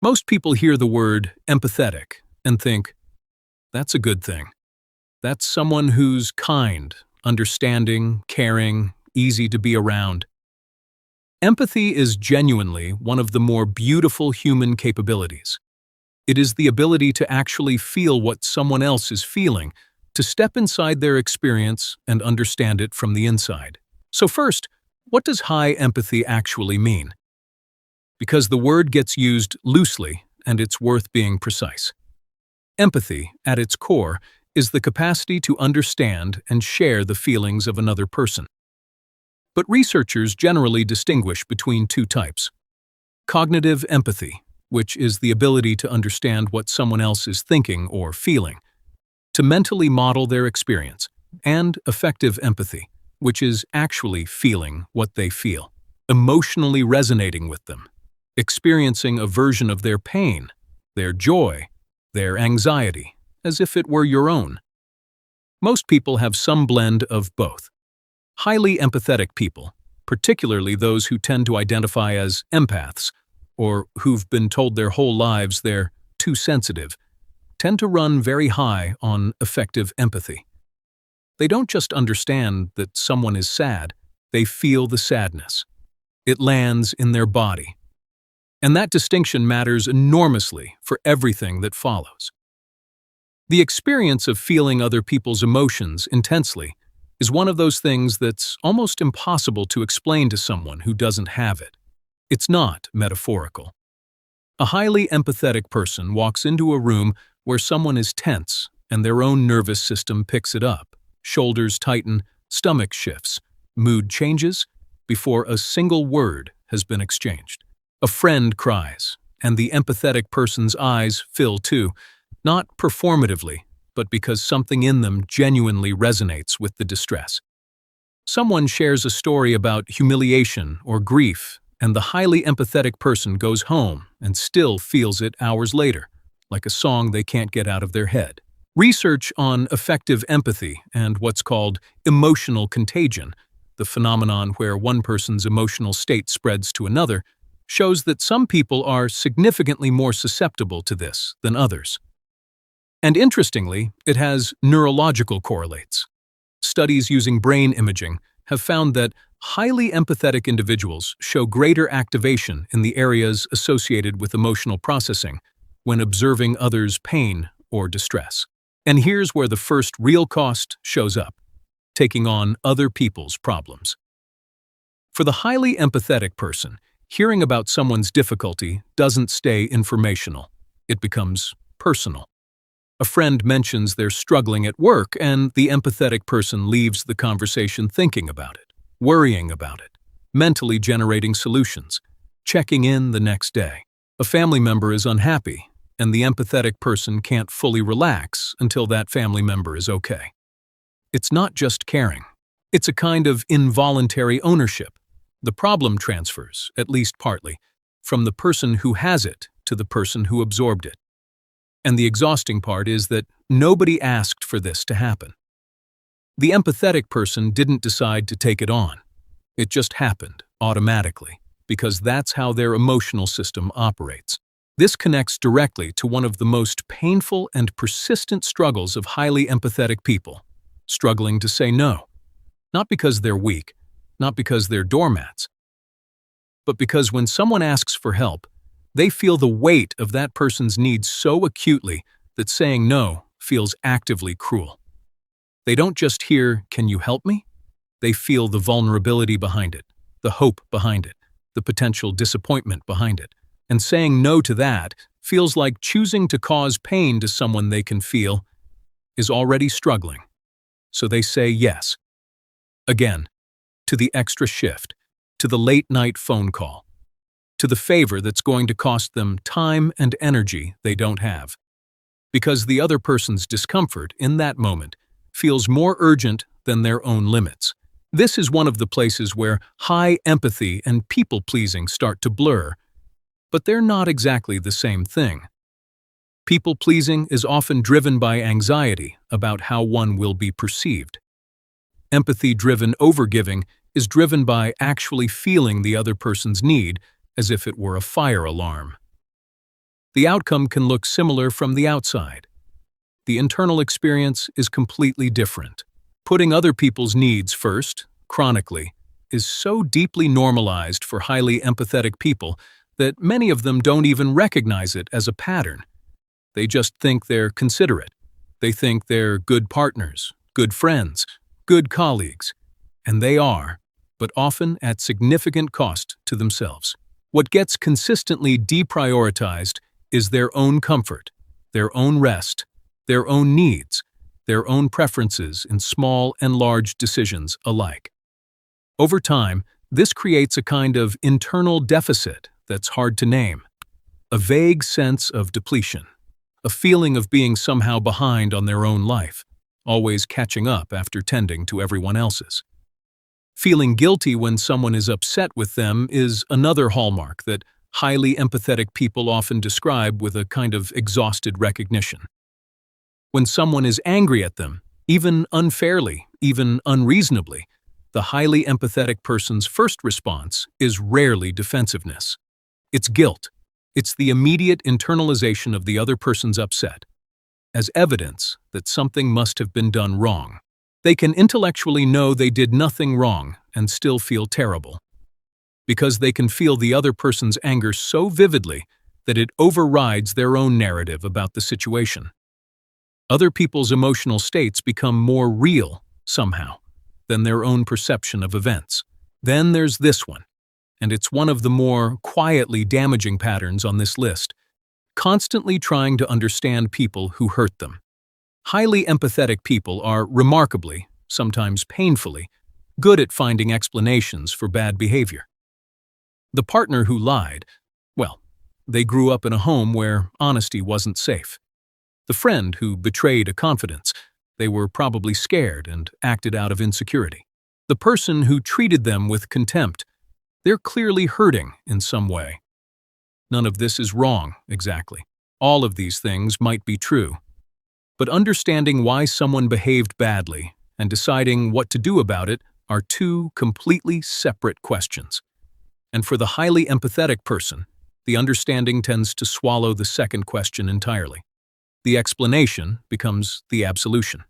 Most people hear the word empathetic and think, that's a good thing. That's someone who's kind, understanding, caring, easy to be around. Empathy is genuinely one of the more beautiful human capabilities. It is the ability to actually feel what someone else is feeling, to step inside their experience and understand it from the inside. So first, what does high empathy actually mean? Because the word gets used loosely, and it's worth being precise. Empathy, at its core, is the capacity to understand and share the feelings of another person. But researchers generally distinguish between two types. Cognitive empathy, which is the ability to understand what someone else is thinking or feeling, to mentally model their experience, and affective empathy, which is actually feeling what they feel, emotionally resonating with them, experiencing a version of their pain, their joy, their anxiety, as if it were your own. Most people have some blend of both. Highly empathetic people, particularly those who tend to identify as empaths, or who've been told their whole lives they're too sensitive, tend to run very high on affective empathy. They don't just understand that someone is sad, they feel the sadness. It lands in their body. And that distinction matters enormously for everything that follows. The experience of feeling other people's emotions intensely is one of those things that's almost impossible to explain to someone who doesn't have it. It's not metaphorical. A highly empathetic person walks into a room where someone is tense and their own nervous system picks it up. Shoulders tighten, stomach shifts, mood changes before a single word has been exchanged. A friend cries, and the empathetic person's eyes fill too, not performatively, but because something in them genuinely resonates with the distress. Someone shares a story about humiliation or grief, and the highly empathetic person goes home and still feels it hours later, like a song they can't get out of their head. Research on affective empathy and what's called emotional contagion, the phenomenon where one person's emotional state spreads to another, shows that some people are significantly more susceptible to this than others. And interestingly, it has neurological correlates. Studies using brain imaging have found that highly empathetic individuals show greater activation in the areas associated with emotional processing when observing others' pain or distress. And here's where the first real cost shows up: taking on other people's problems. For the highly empathetic person, hearing about someone's difficulty doesn't stay informational. It becomes personal. A friend mentions they're struggling at work, and the empathetic person leaves the conversation thinking about it, worrying about it, mentally generating solutions, checking in the next day. A family member is unhappy, and the empathetic person can't fully relax until that family member is okay. It's not just caring. It's a kind of involuntary ownership. The problem transfers, at least partly, from the person who has it to the person who absorbed it. And the exhausting part is that nobody asked for this to happen. The empathetic person didn't decide to take it on. It just happened, automatically, because that's how their emotional system operates. This connects directly to one of the most painful and persistent struggles of highly empathetic people: struggling to say no. Not because they're weak, not because they're doormats, but because when someone asks for help, they feel the weight of that person's needs so acutely that saying no feels actively cruel. They don't just hear, "Can you help me?" They feel the vulnerability behind it, the hope behind it, the potential disappointment behind it. And saying no to that feels like choosing to cause pain to someone they can feel is already struggling. So they say yes. Again, to the extra shift, to the late-night phone call, to the favor that's going to cost them time and energy they don't have. Because the other person's discomfort in that moment feels more urgent than their own limits. This is one of the places where high empathy and people-pleasing start to blur, but they're not exactly the same thing. People-pleasing is often driven by anxiety about how one will be perceived. Empathy-driven overgiving is driven by actually feeling the other person's need as if it were a fire alarm. The outcome can look similar from the outside. The internal experience is completely different. Putting other people's needs first, chronically, is so deeply normalized for highly empathetic people that many of them don't even recognize it as a pattern. They just think they're considerate. They think they're good partners, good friends, good colleagues. And they are, but often at significant cost to themselves. What gets consistently deprioritized is their own comfort, their own rest, their own needs, their own preferences in small and large decisions alike. Over time, this creates a kind of internal deficit that's hard to name, a vague sense of depletion, a feeling of being somehow behind on their own life, always catching up after tending to everyone else's. Feeling guilty when someone is upset with them is another hallmark that highly empathetic people often describe with a kind of exhausted recognition. When someone is angry at them, even unfairly, even unreasonably, the highly empathetic person's first response is rarely defensiveness. It's guilt. It's the immediate internalization of the other person's upset, as evidence that something must have been done wrong. They can intellectually know they did nothing wrong and still feel terrible, because they can feel the other person's anger so vividly that it overrides their own narrative about the situation. Other people's emotional states become more real, somehow, than their own perception of events. Then there's this one, and it's one of the more quietly damaging patterns on this list: constantly trying to understand people who hurt them. Highly empathetic people are remarkably, sometimes painfully, good at finding explanations for bad behavior. The partner who lied, well, they grew up in a home where honesty wasn't safe. The friend who betrayed a confidence, they were probably scared and acted out of insecurity. The person who treated them with contempt, they're clearly hurting in some way. None of this is wrong, exactly. All of these things might be true. But understanding why someone behaved badly and deciding what to do about it are two completely separate questions. And for the highly empathetic person, the understanding tends to swallow the second question entirely. The explanation becomes the absolution.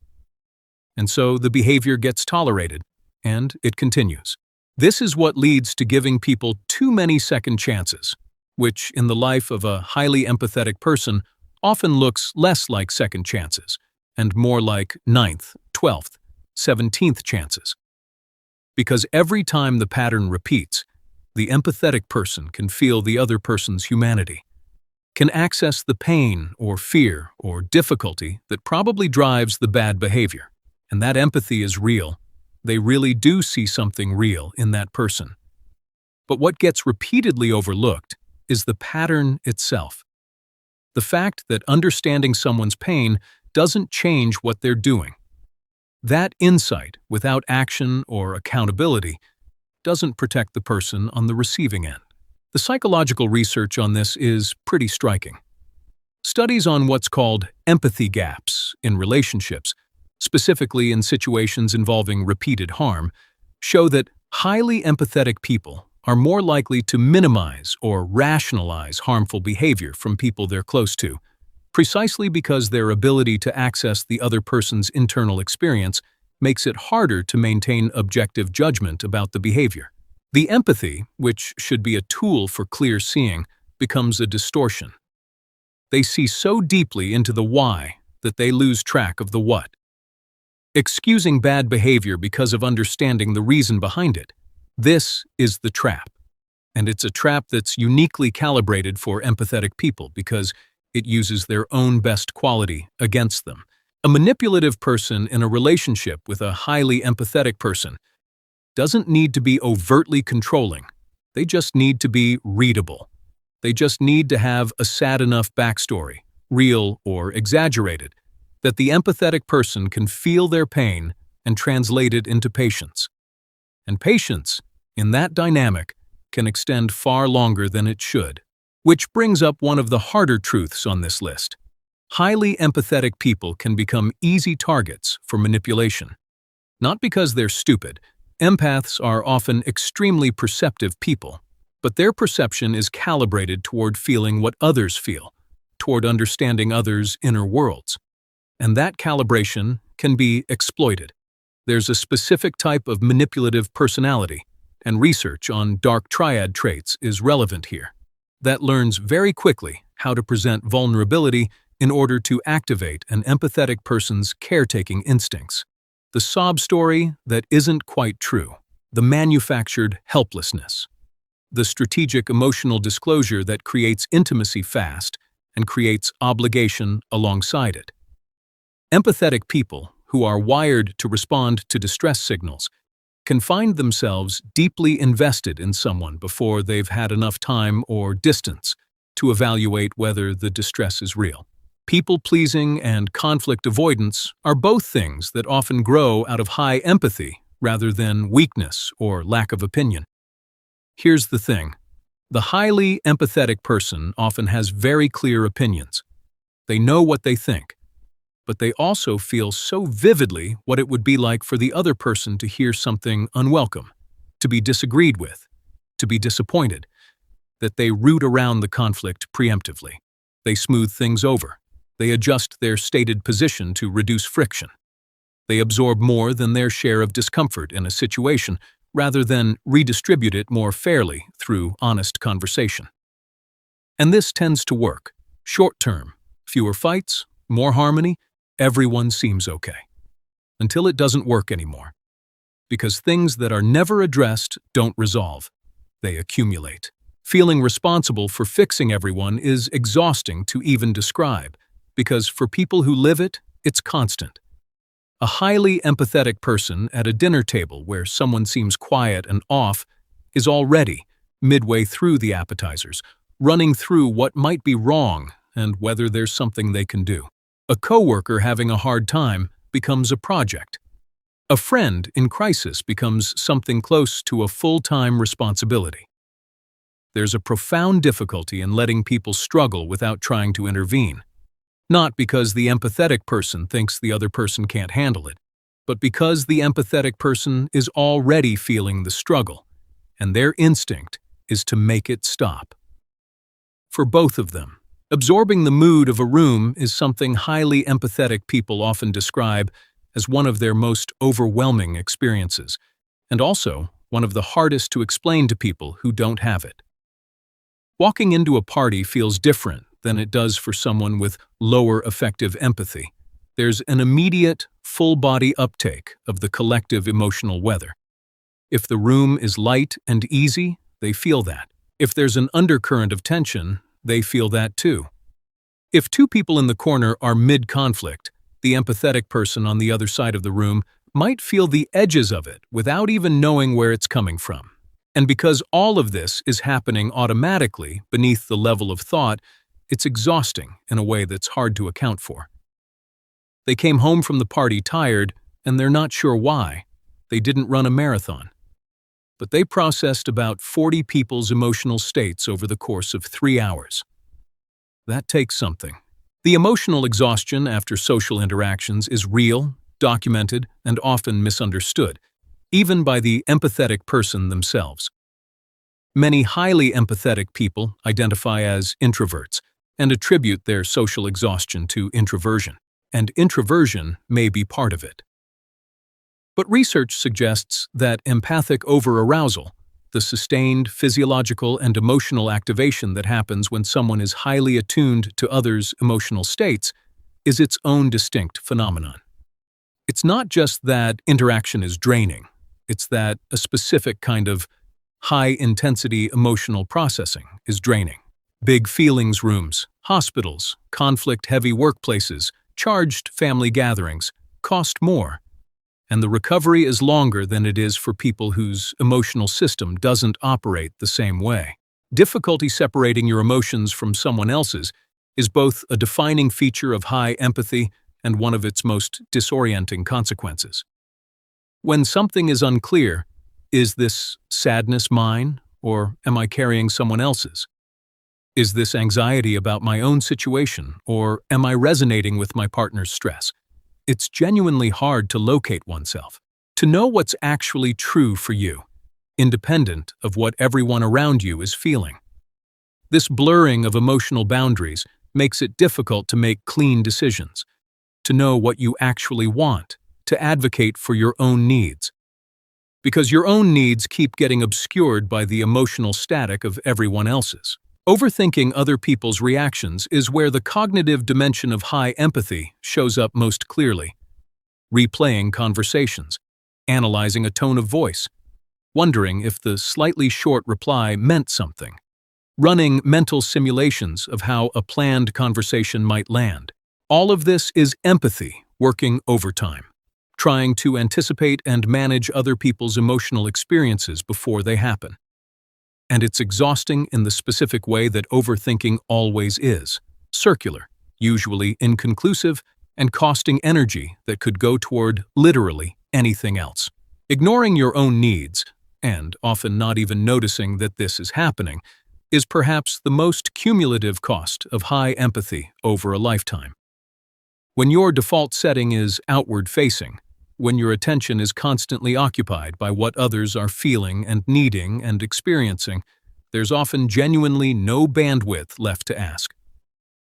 And so the behavior gets tolerated, and it continues. This is what leads to giving people too many second chances, which, in the life of a highly empathetic person, often looks less like second chances, and more like 9th, 12th, 17th chances. Because every time the pattern repeats, the empathetic person can feel the other person's humanity, can access the pain or fear or difficulty that probably drives the bad behavior. And that empathy is real. They really do see something real in that person. But what gets repeatedly overlooked is the pattern itself. The fact that understanding someone's pain doesn't change what they're doing. That insight, without action or accountability, doesn't protect the person on the receiving end. The psychological research on this is pretty striking. Studies on what's called empathy gaps in relationships, specifically in situations involving repeated harm, show that highly empathetic people are more likely to minimize or rationalize harmful behavior from people they're close to, precisely because their ability to access the other person's internal experience makes it harder to maintain objective judgment about the behavior. The empathy, which should be a tool for clear seeing, becomes a distortion. They see so deeply into the why that they lose track of the what. Excusing bad behavior because of understanding the reason behind it. This is the trap. And it's a trap that's uniquely calibrated for empathetic people because it uses their own best quality against them. A manipulative person in a relationship with a highly empathetic person doesn't need to be overtly controlling. They just need to be readable. They just need to have a sad enough backstory, real or exaggerated, that the empathetic person can feel their pain and translate it into patience. And patience, in that dynamic, can extend far longer than it should. Which brings up one of the harder truths on this list. Highly empathetic people can become easy targets for manipulation. Not because they're stupid. Empaths are often extremely perceptive people, but their perception is calibrated toward feeling what others feel, toward understanding others' inner worlds. And that calibration can be exploited. There's a specific type of manipulative personality, and research on dark triad traits is relevant here, that learns very quickly how to present vulnerability in order to activate an empathetic person's caretaking instincts. The sob story that isn't quite true, the manufactured helplessness, the strategic emotional disclosure that creates intimacy fast and creates obligation alongside it. Empathetic people, who are wired to respond to distress signals, can find themselves deeply invested in someone before they've had enough time or distance to evaluate whether the distress is real. People-pleasing and conflict avoidance are both things that often grow out of high empathy rather than weakness or lack of opinion. Here's the thing. The highly empathetic person often has very clear opinions. They know what they think, but they also feel so vividly what it would be like for the other person to hear something unwelcome, to be disagreed with, to be disappointed, that they root around the conflict preemptively. They smooth things over. They adjust their stated position to reduce friction. They absorb more than their share of discomfort in a situation, rather than redistribute it more fairly through honest conversation. And this tends to work. Short-term, fewer fights, more harmony, everyone seems okay. Until it doesn't work anymore. Because things that are never addressed don't resolve. They accumulate. Feeling responsible for fixing everyone is exhausting to even describe, because for people who live it, it's constant. A highly empathetic person at a dinner table where someone seems quiet and off is already, midway through the appetizers, running through what might be wrong and whether there's something they can do. A coworker having a hard time becomes a project. A friend in crisis becomes something close to a full-time responsibility. There's a profound difficulty in letting people struggle without trying to intervene. Not because the empathetic person thinks the other person can't handle it, but because the empathetic person is already feeling the struggle, and their instinct is to make it stop. For both of them, absorbing the mood of a room is something highly empathetic people often describe as one of their most overwhelming experiences, and also one of the hardest to explain to people who don't have it. Walking into a party feels different than it does for someone with lower effective empathy. There's an immediate, full-body uptake of the collective emotional weather. If the room is light and easy, they feel that. If there's an undercurrent of tension, they feel that too. If two people in the corner are mid-conflict, the empathetic person on the other side of the room might feel the edges of it without even knowing where it's coming from. And because all of this is happening automatically beneath the level of thought, it's exhausting in a way that's hard to account for. They came home from the party tired, and they're not sure why. They didn't run a marathon. But they processed about 40 people's emotional states over the course of 3 hours. That takes something. The emotional exhaustion after social interactions is real, documented, and often misunderstood, even by the empathetic person themselves. Many highly empathetic people identify as introverts and attribute their social exhaustion to introversion, and introversion may be part of it. But research suggests that empathic overarousal, the sustained physiological and emotional activation that happens when someone is highly attuned to others' emotional states, is its own distinct phenomenon. It's not just that interaction is draining, it's that a specific kind of high-intensity emotional processing is draining. Big feelings rooms, hospitals, conflict-heavy workplaces, charged family gatherings cost more, and the recovery is longer than it is for people whose emotional system doesn't operate the same way. Difficulty separating your emotions from someone else's is both a defining feature of high empathy and one of its most disorienting consequences. When something is unclear, is this sadness mine, or am I carrying someone else's? Is this anxiety about my own situation, or am I resonating with my partner's stress? It's genuinely hard to locate oneself, to know what's actually true for you, independent of what everyone around you is feeling. This blurring of emotional boundaries makes it difficult to make clean decisions, to know what you actually want, to advocate for your own needs. Because your own needs keep getting obscured by the emotional static of everyone else's. Overthinking other people's reactions is where the cognitive dimension of high empathy shows up most clearly. Replaying conversations, analyzing a tone of voice, wondering if the slightly short reply meant something, running mental simulations of how a planned conversation might land. All of this is empathy working overtime, trying to anticipate and manage other people's emotional experiences before they happen. And it's exhausting in the specific way that overthinking always is, circular, usually inconclusive, and costing energy that could go toward literally anything else. Ignoring your own needs, and often not even noticing that this is happening, is perhaps the most cumulative cost of high empathy over a lifetime. When your default setting is outward-facing, when your attention is constantly occupied by what others are feeling and needing and experiencing, there's often genuinely no bandwidth left to ask,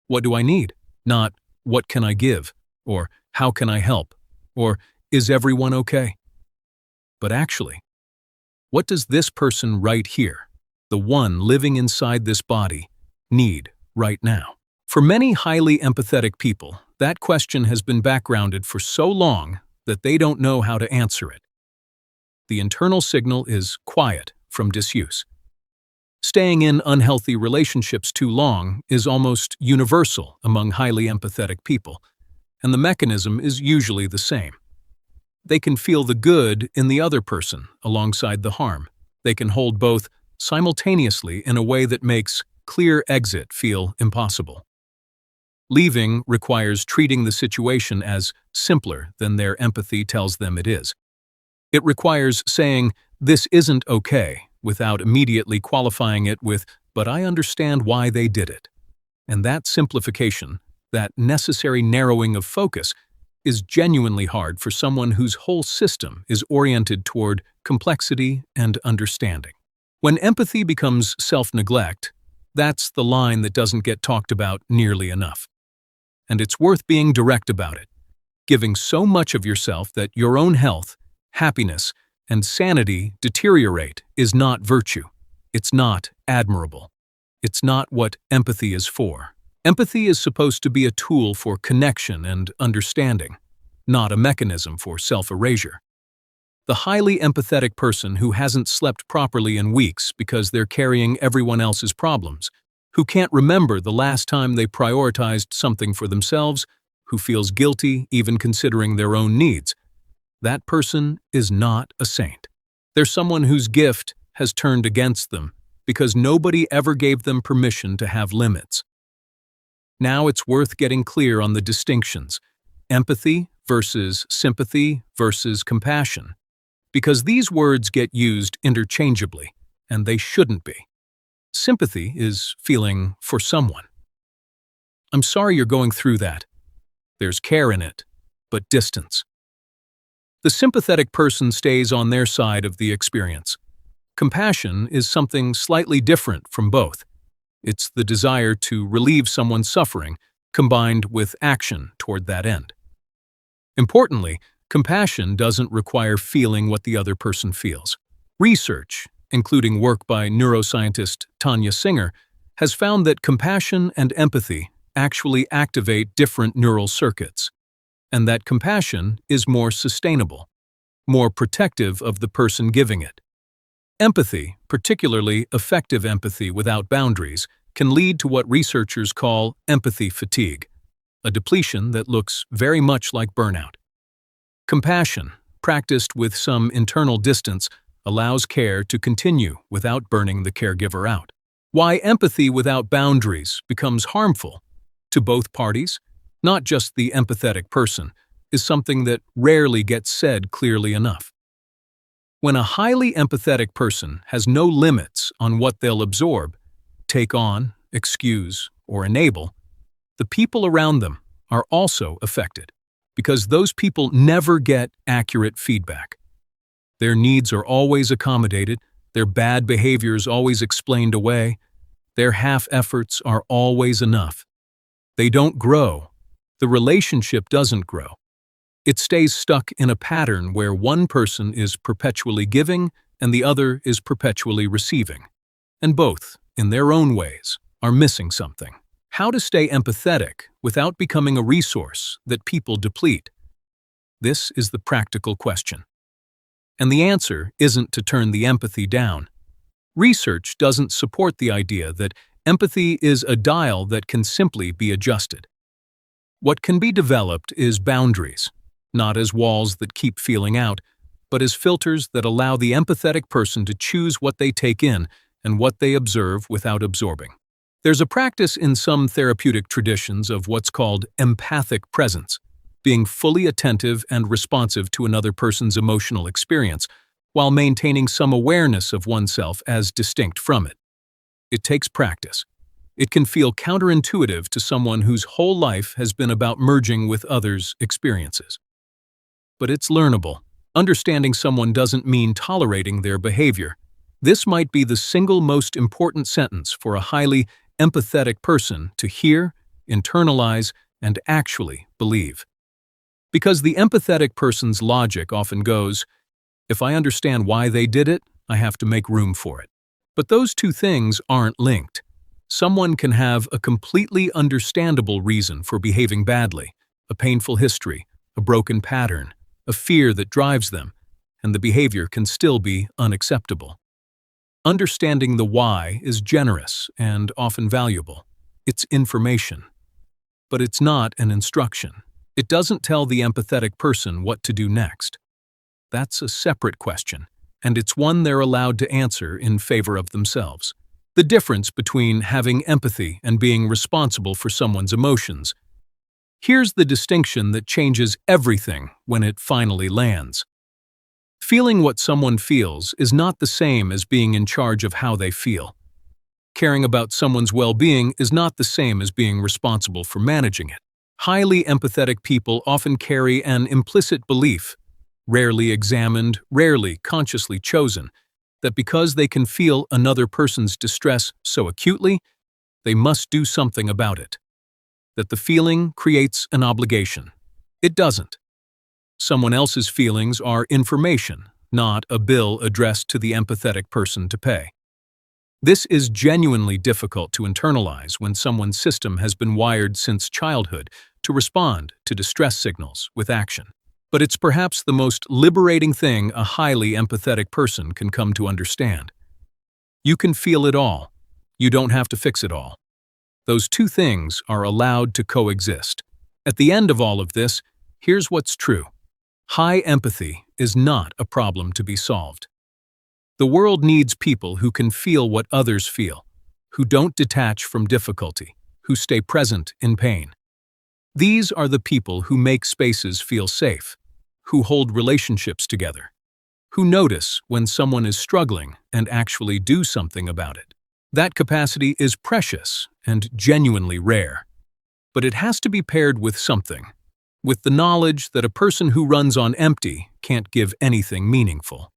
"What do I need?" Not, "What can I give?" or "How can I help?" or "Is everyone okay?" But actually, what does this person right here, the one living inside this body, need right now? For many highly empathetic people, that question has been backgrounded for so long that they don't know how to answer it. The internal signal is quiet from disuse. Staying in unhealthy relationships too long is almost universal among highly empathetic people, and the mechanism is usually the same. They can feel the good in the other person alongside the harm. They can hold both simultaneously in a way that makes clear exit feel impossible. Leaving requires treating the situation as simpler than their empathy tells them it is. It requires saying, "This isn't okay," without immediately qualifying it with, "But I understand why they did it." And that simplification, that necessary narrowing of focus, is genuinely hard for someone whose whole system is oriented toward complexity and understanding. When empathy becomes self-neglect, that's the line that doesn't get talked about nearly enough. And it's worth being direct about it. Giving so much of yourself that your own health, happiness, and sanity deteriorate is not virtue. It's not admirable. It's not what empathy is for. Empathy is supposed to be a tool for connection and understanding, not a mechanism for self-erasure. The highly empathetic person who hasn't slept properly in weeks because they're carrying everyone else's problems, who can't remember the last time they prioritized something for themselves, who feels guilty even considering their own needs, that person is not a saint. They're someone whose gift has turned against them because nobody ever gave them permission to have limits. Now it's worth getting clear on the distinctions: empathy versus sympathy versus compassion, because these words get used interchangeably, and they shouldn't be. Sympathy is feeling for someone. "I'm sorry you're going through that." There's care in it, but distance. The sympathetic person stays on their side of the experience. Compassion is something slightly different from both. It's the desire to relieve someone's suffering, combined with action toward that end. Importantly, compassion doesn't require feeling what the other person feels. Research, including work by neuroscientist Tanya Singer, has found that compassion and empathy actually activate different neural circuits, and that compassion is more sustainable, more protective of the person giving it. Empathy, particularly effective empathy without boundaries, can lead to what researchers call empathy fatigue, a depletion that looks very much like burnout. Compassion, practiced with some internal distance, allows care to continue without burning the caregiver out. Why empathy without boundaries becomes harmful to both parties, not just the empathetic person, is something that rarely gets said clearly enough. When a highly empathetic person has no limits on what they'll absorb, take on, excuse, or enable, the people around them are also affected, because those people never get accurate feedback. Their needs are always accommodated, their bad behaviors always explained away, their half efforts are always enough. They don't grow. The relationship doesn't grow. It stays stuck in a pattern where one person is perpetually giving and the other is perpetually receiving. And both, in their own ways, are missing something. How to stay empathetic without becoming a resource that people deplete? This is the practical question. And the answer isn't to turn the empathy down. Research doesn't support the idea that empathy is a dial that can simply be adjusted. What can be developed is boundaries, not as walls that keep feeling out, but as filters that allow the empathetic person to choose what they take in and what they observe without absorbing. There's a practice in some therapeutic traditions of what's called empathic presence, being fully attentive and responsive to another person's emotional experience, while maintaining some awareness of oneself as distinct from it. It takes practice. It can feel counterintuitive to someone whose whole life has been about merging with others' experiences. But it's learnable. Understanding someone doesn't mean tolerating their behavior. This might be the single most important sentence for a highly empathetic person to hear, internalize, and actually believe. Because the empathetic person's logic often goes, if I understand why they did it, I have to make room for it. But those two things aren't linked. Someone can have a completely understandable reason for behaving badly, a painful history, a broken pattern, a fear that drives them, and the behavior can still be unacceptable. Understanding the why is generous and often valuable. It's information. But it's not an instruction. It doesn't tell the empathetic person what to do next. That's a separate question, and it's one they're allowed to answer in favor of themselves. The difference between having empathy and being responsible for someone's emotions. Here's the distinction that changes everything when it finally lands. Feeling what someone feels is not the same as being in charge of how they feel. Caring about someone's well-being is not the same as being responsible for managing it. Highly empathetic people often carry an implicit belief, rarely examined, rarely consciously chosen, that because they can feel another person's distress so acutely, they must do something about it. That the feeling creates an obligation. It doesn't. Someone else's feelings are information, not a bill addressed to the empathetic person to pay. This is genuinely difficult to internalize when someone's system has been wired since childhood to respond to distress signals with action. But it's perhaps the most liberating thing a highly empathetic person can come to understand. You can feel it all. You don't have to fix it all. Those two things are allowed to coexist. At the end of all of this, here's what's true. High empathy is not a problem to be solved. The world needs people who can feel what others feel, who don't detach from difficulty, who stay present in pain. These are the people who make spaces feel safe, who hold relationships together, who notice when someone is struggling and actually do something about it. That capacity is precious and genuinely rare. But it has to be paired with something, with the knowledge that a person who runs on empty can't give anything meaningful,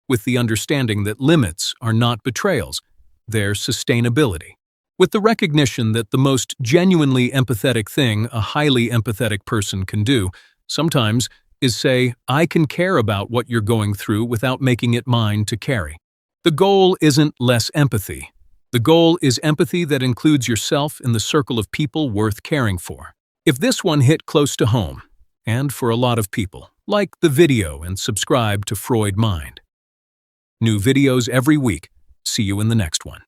with the understanding that limits are not betrayals, they're sustainability, with the recognition that the most genuinely empathetic thing a highly empathetic person can do sometimes is say, I can care about what you're going through without making it mine to carry. The goal isn't less empathy. The goal is empathy that includes yourself in the circle of people worth caring for. If this one hit close to home, and for a lot of people, like the video and subscribe to Freud Mind. New videos every week. See you in the next one.